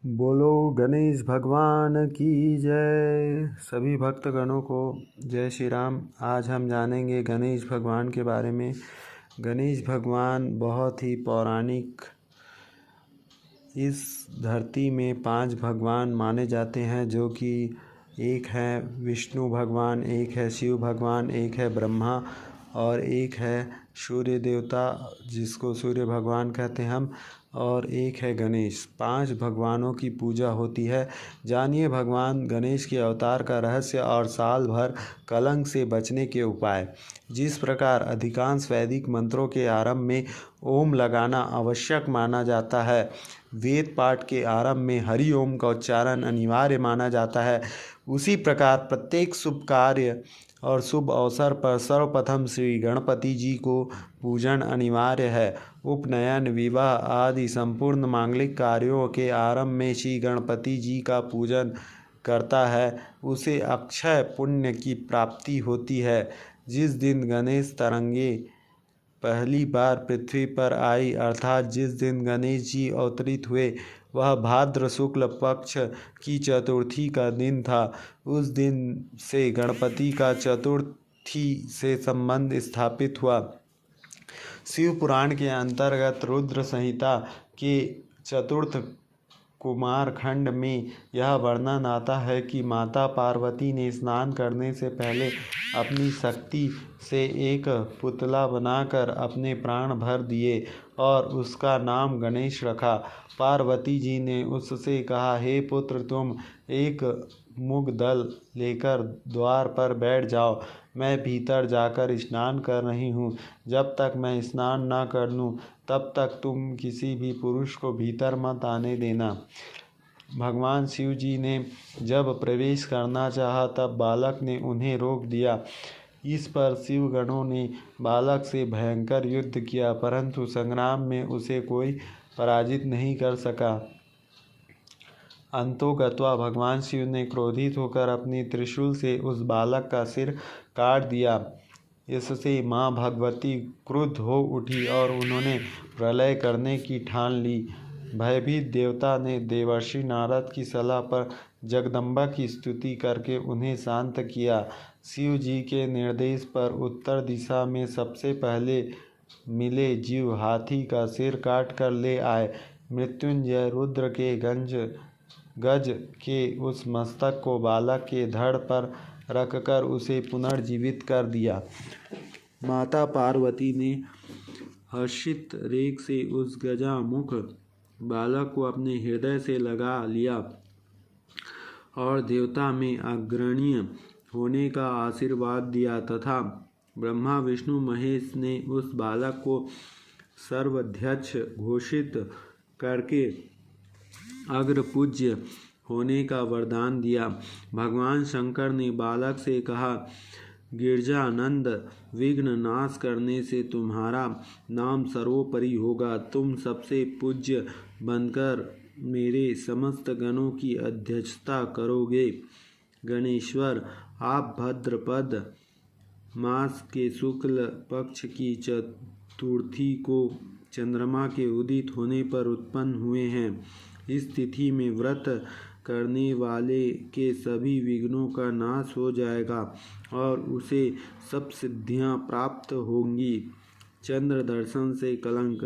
बोलो गणेश भगवान की जय। सभी भक्तगणों को जय श्री राम। आज हम जानेंगे गणेश भगवान के बारे में। गणेश भगवान बहुत ही पौराणिक, इस धरती में 5 भगवान माने जाते हैं, जो कि एक है विष्णु भगवान, एक है शिव भगवान, एक है ब्रह्मा और एक है सूर्य देवता जिसको सूर्य भगवान कहते हैं हम, और एक है गणेश। 5 भगवानों की पूजा होती है। जानिए भगवान गणेश के अवतार का रहस्य और साल भर कलंक से बचने के उपाय। जिस प्रकार अधिकांश वैदिक मंत्रों के आरंभ में ओम लगाना आवश्यक माना जाता है, वेद पाठ के आरंभ में हरि ओम का उच्चारण अनिवार्य माना जाता है, उसी प्रकार प्रत्येक शुभ कार्य और शुभ अवसर पर सर्वप्रथम श्री गणपति जी को पूजन अनिवार्य है। उपनयन, विवाह आदि संपूर्ण मांगलिक कार्यों के आरंभ में श्री गणपति जी का पूजन करता है, उसे अक्षय पुण्य की प्राप्ति होती है। जिस दिन गणेश तरंगे पहली बार पृथ्वी पर आई, अर्थात जिस दिन गणेश जी अवतरित हुए, वह भाद्र शुक्ल पक्ष की चतुर्थी का दिन था। उस दिन से गणपति का चतुर्थी से संबंध स्थापित हुआ। शिव पुराण के अंतर्गत रुद्र संहिता के चतुर्थ कुमार खंड में यह वर्णन आता है कि माता पार्वती ने स्नान करने से पहले अपनी शक्ति से एक पुतला बनाकर अपने प्राण भर दिए और उसका नाम गणेश रखा। पार्वती जी ने उससे कहा, हे पुत्र, तुम एक मूंग दल लेकर द्वार पर बैठ जाओ, मैं भीतर जाकर स्नान कर रही हूँ। जब तक मैं स्नान न कर लूँ तब तक तुम किसी भी पुरुष को भीतर मत आने देना। भगवान शिव जी ने जब प्रवेश करना चाहा तब बालक ने उन्हें रोक दिया। इस पर शिव गणों ने बालक से भयंकर युद्ध किया, परंतु संग्राम में उसे कोई पराजित नहीं कर सका। अंतोगत्वा भगवान शिव ने क्रोधित होकर अपनी त्रिशूल से उस बालक का सिर काट दिया। इससे माँ भगवती क्रुद्ध हो उठी और उन्होंने प्रलय करने की ठान ली। भयभीत देवता ने देवर्षि नारद की सलाह पर जगदम्बा की स्तुति करके उन्हें शांत किया। शिव जी के निर्देश पर उत्तर दिशा में सबसे पहले मिले जीव हाथी का सिर काट कर ले आए। मृत्युंजय रुद्र के गज के उस मस्तक को बालक के धड़ पर रखकर उसे पुनर्जीवित कर दिया। माता पार्वती ने हर्षित रेख से उस गजामुख बालक को अपने हृदय से लगा लिया और देवता में अग्रणीय होने का आशीर्वाद दिया तथा ब्रह्मा विष्णु महेश ने उस बालक को सर्वाध्यक्ष घोषित करके अग्रपूज्य होने का वरदान दिया। भगवान शंकर ने बालक से कहा, गिरजानंद, विघ्न नाश करने से तुम्हारा नाम सर्वोपरि होगा। तुम सबसे पूज्य बनकर मेरे समस्त गणों की अध्यक्षता करोगे। गणेश्वर, आप भाद्रपद मास के शुक्ल पक्ष की चतुर्थी को चंद्रमा के उदित होने पर उत्पन्न हुए हैं। इस तिथि में व्रत करने वाले के सभी विघ्नों का नाश हो जाएगा और उसे सब सिद्धियां प्राप्त होंगी। चंद्र दर्शन से कलंक।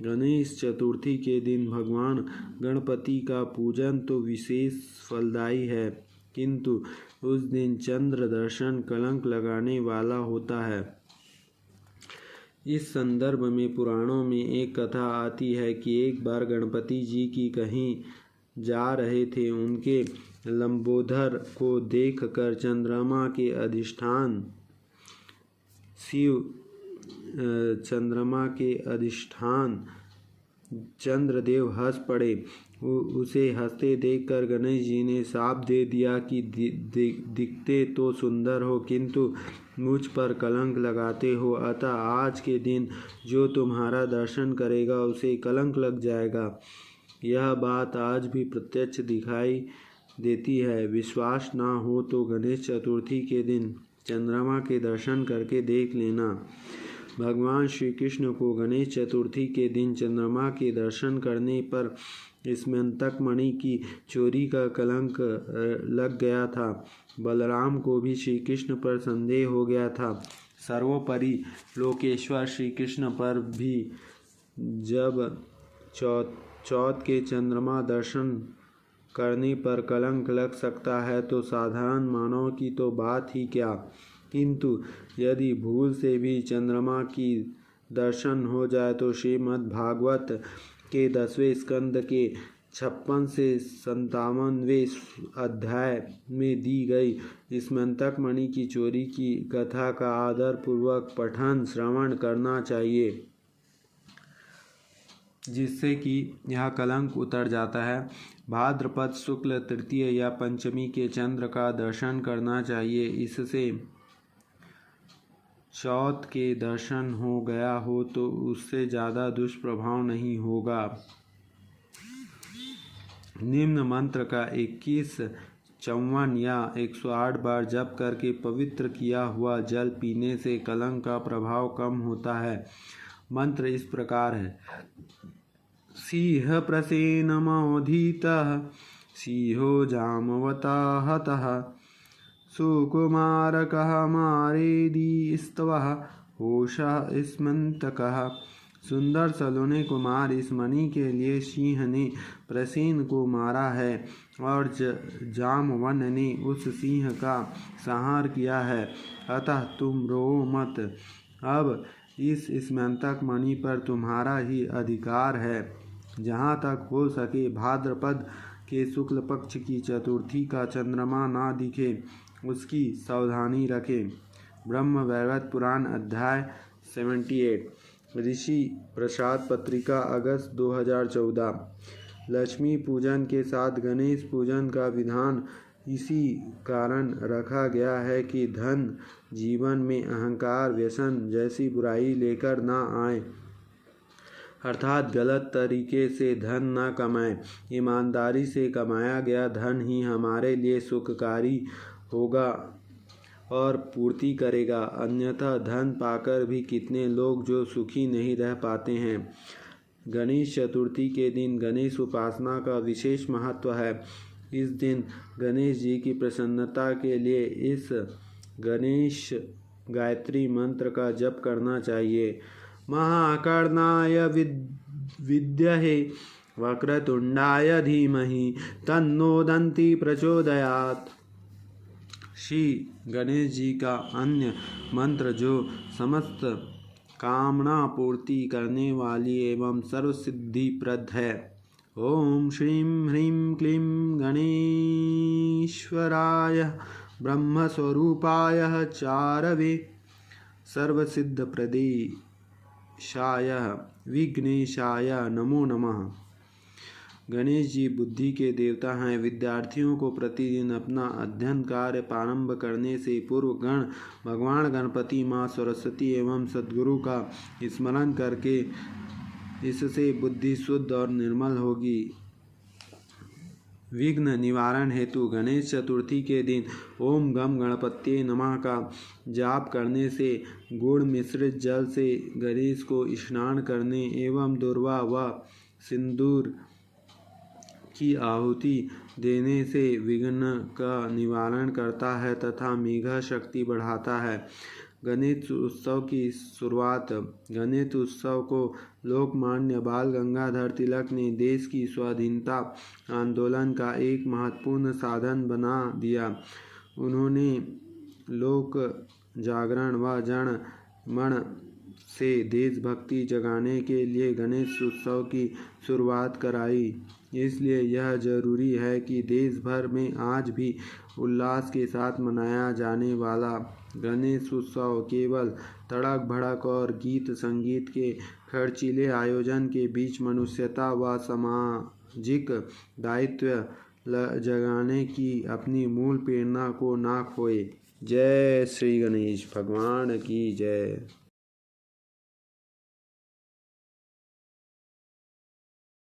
गणेश चतुर्थी के दिन भगवान गणपति का पूजन तो विशेष फलदायी है, किंतु उस दिन चंद्र दर्शन कलंक लगाने वाला होता है। इस संदर्भ में पुराणों में एक कथा आती है कि एक बार गणपति जी की कहीं जा रहे थे। उनके लंबोदर को देखकर चंद्रमा के अधिष्ठान चंद्रदेव हंस पड़े। उसे हंसते देखकर गणेश जी ने शाप दे दिया कि दिखते तो सुंदर हो, किंतु मुझ पर कलंक लगाते हो, अतः आज के दिन जो तुम्हारा दर्शन करेगा उसे कलंक लग जाएगा। यह बात आज भी प्रत्यक्ष दिखाई देती है। विश्वास ना हो तो गणेश चतुर्थी के दिन चंद्रमा के दर्शन करके देख लेना। भगवान श्री कृष्ण को गणेश चतुर्थी के दिन चंद्रमा के दर्शन करने पर स्मंतक मणि की चोरी का कलंक लग गया था। बलराम को भी श्री कृष्ण पर संदेह हो गया था। सर्वोपरि लोकेश्वर श्री कृष्ण पर भी जब चौथ के चंद्रमा दर्शन करने पर कलंक लग सकता है तो साधारण मानव की तो बात ही क्या, किंतु यदि भूल से भी चंद्रमा की दर्शन हो जाए तो श्रीमद् भागवत के 10वें स्कंद के 56 से 57वें अध्याय में दी गई स्मंतक मणि की चोरी की कथा का आदर पूर्वक पठन श्रवण करना चाहिए, जिससे कि यह कलंक उतर जाता है। भाद्रपद शुक्ल तृतीय या पंचमी के चंद्र का दर्शन करना चाहिए। इससे चौथ के दर्शन हो गया हो तो उससे ज़्यादा दुष्प्रभाव नहीं होगा। निम्न मंत्र का 21, 54 या 108 बार जप करके पवित्र किया हुआ जल पीने से कलंक का प्रभाव कम होता है। मंत्र इस प्रकार है। सिंह प्रसेनमोदितः सिंहो जामवता हतः सुकुमारकः मारेदी स्तवः होषः स्मंतकः। सुंदर सलोने कुमार इस मणि के लिए सिंह ने प्रसेन को मारा है और जामवन ने उस सिंह का संहार किया है, अतः तुम रो मत। अब इस स्मंतक मणि पर तुम्हारा ही अधिकार है। जहाँ तक हो सके भाद्रपद के शुक्ल पक्ष की चतुर्थी का चंद्रमा ना दिखे उसकी सावधानी रखें। ब्रह्म वैवर्त पुराण अध्याय 78। ऋषि प्रसाद पत्रिका अगस्त 2014। लक्ष्मी पूजन के साथ गणेश पूजन का विधान इसी कारण रखा गया है कि धन जीवन में अहंकार, व्यसन जैसी बुराई लेकर ना आए, अर्थात गलत तरीके से धन न कमाएं। ईमानदारी से कमाया गया धन ही हमारे लिए सुखकारी होगा और पूर्ति करेगा, अन्यथा धन पाकर भी कितने लोग जो सुखी नहीं रह पाते हैं। गणेश चतुर्थी के दिन गणेश उपासना का विशेष महत्व है। इस दिन गणेश जी की प्रसन्नता के लिए इस गणेश गायत्री मंत्र का जप करना चाहिए। महाकर्णाय विद्महे वक्रतुंडाय धीमहि तन्नो दन्ति प्रचोदयात्। श्री गणेश जी का अन्य मंत्र जो समस्त कामना पूर्ति करने वाली एवं सर्वसिद्धिप्रद है। ओम श्रीं ह्रीं क्लीं गणेश्वराय ब्रह्मस्वरूपाय चारवे सर्वसिद्धप्रदेशाय विघ्नेशाय नमो नमः। गणेश जी बुद्धि के देवता हैं। विद्यार्थियों को प्रतिदिन अपना अध्ययन कार्य प्रारंभ करने से पूर्व भगवान गणपति, माँ सरस्वती एवं सद्गुरु का स्मरण करके इससे बुद्धि शुद्ध और निर्मल होगी। विघ्न निवारण हेतु गणेश चतुर्थी के दिन ओम गम गणपत्ये नमः का जाप करने से गुड़ मिश्रित जल से गणेश को स्नान करने एवं दुर्वा व सिंदूर की आहुति देने से विघ्न का निवारण करता है तथा मेघा शक्ति बढ़ाता है। गणेश उत्सव की शुरुआत। गणेश उत्सव को लोकमान्य बाल गंगाधर तिलक ने देश की स्वाधीनता आंदोलन का एक महत्वपूर्ण साधन बना दिया। उन्होंने लोक जागरण व जन मन से देशभक्ति जगाने के लिए गणेश उत्सव की शुरुआत कराई। इसलिए यह जरूरी है कि देश भर में आज भी उल्लास के साथ मनाया जाने वाला गणेश उत्सव केवल तड़क भड़क और गीत संगीत के खर्चीले आयोजन के बीच मनुष्यता व सामाजिक दायित्व जगाने की अपनी मूल प्रेरणा को ना खोए। जय श्री गणेश भगवान की जय।